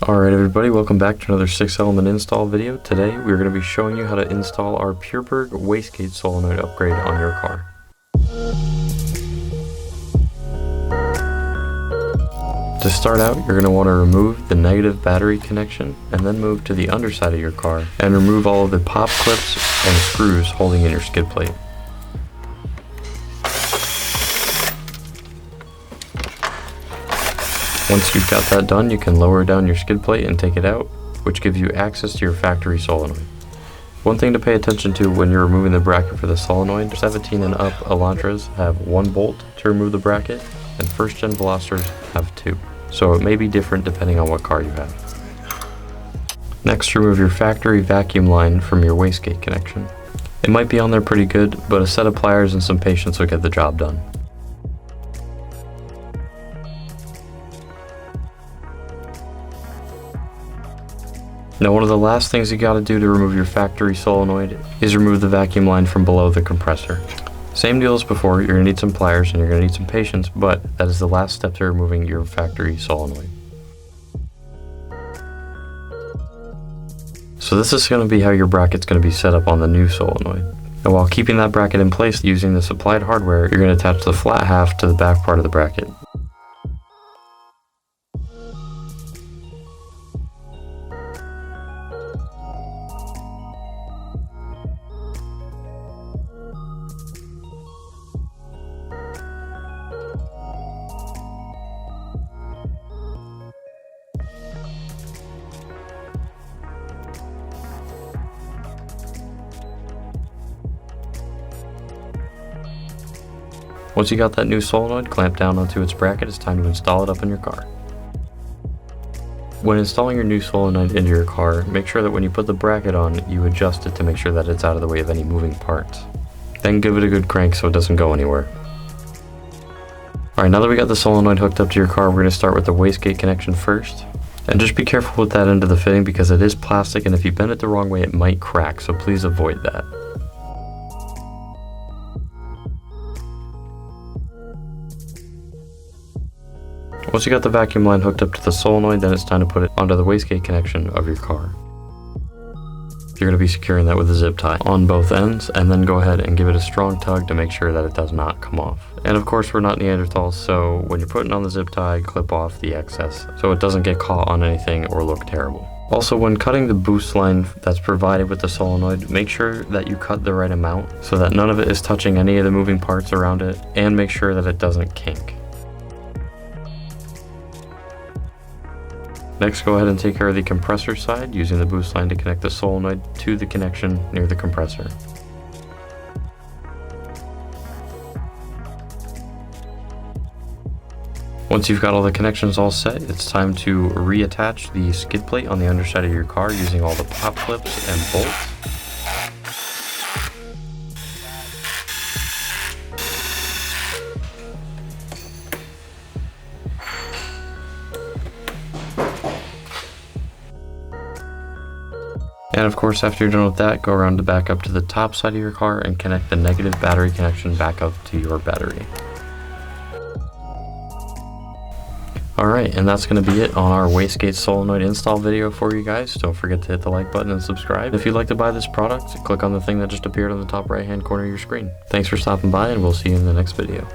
Alright everybody, welcome back to another 6-element install video. Today we're going to be showing you how to install our Pierburg Wastegate Solenoid upgrade on your car. To start out, you're going to want to remove the negative battery connection and then move to the underside of your car and remove all of the pop clips and screws holding in your skid plate. Once you've got that done, you can lower down your skid plate and take it out, which gives you access to your factory solenoid. One thing to pay attention to when you're removing the bracket for the solenoid, 17 and up Elantras have 1 bolt to remove the bracket, and first gen Velocitors have 2. So it may be different depending on what car you have. Next, remove your factory vacuum line from your wastegate connection. It might be on there pretty good, but a set of pliers and some patience will get the job done. Now, one of the last things you gotta do to remove your factory solenoid is remove the vacuum line from below the compressor. Same deal as before, you're gonna need some pliers and you're gonna need some patience, but that is the last step to removing your factory solenoid. So this is gonna be how your bracket's gonna be set up on the new solenoid. And while keeping that bracket in place using the supplied hardware, you're gonna attach the flat half to the back part of the bracket. Once you got that new solenoid clamped down onto its bracket, it's time to install it up in your car. When installing your new solenoid into your car, make sure that when you put the bracket on, you adjust it to make sure that it's out of the way of any moving parts. Then give it a good crank so it doesn't go anywhere. Alright, now that we got the solenoid hooked up to your car, we're going to start with the wastegate connection first. And just be careful with that end of the fitting because it is plastic, and if you bend it the wrong way it might crack, so please avoid that. Once you got the vacuum line hooked up to the solenoid, then it's time to put it onto the wastegate connection of your car. You're going to be securing that with a zip tie on both ends, and then go ahead and give it a strong tug to make sure that it does not come off. And of course, we're not Neanderthals, so when you're putting on the zip tie, clip off the excess so it doesn't get caught on anything or look terrible. Also, when cutting the boost line that's provided with the solenoid, make sure that you cut the right amount so that none of it is touching any of the moving parts around it, and make sure that it doesn't kink. Next, go ahead and take care of the compressor side using the boost line to connect the solenoid to the connection near the compressor. Once you've got all the connections all set, it's time to reattach the skid plate on the underside of your car using all the pop clips and bolts. And of course, after you're done with that, go around to back up to the top side of your car and connect the negative battery connection back up to your battery. Alright, and that's going to be it on our wastegate solenoid install video for you guys. Don't forget to hit the like button and subscribe. If you'd like to buy this product, click on the thing that just appeared on the top right hand corner of your screen. Thanks for stopping by, and we'll see you in the next video.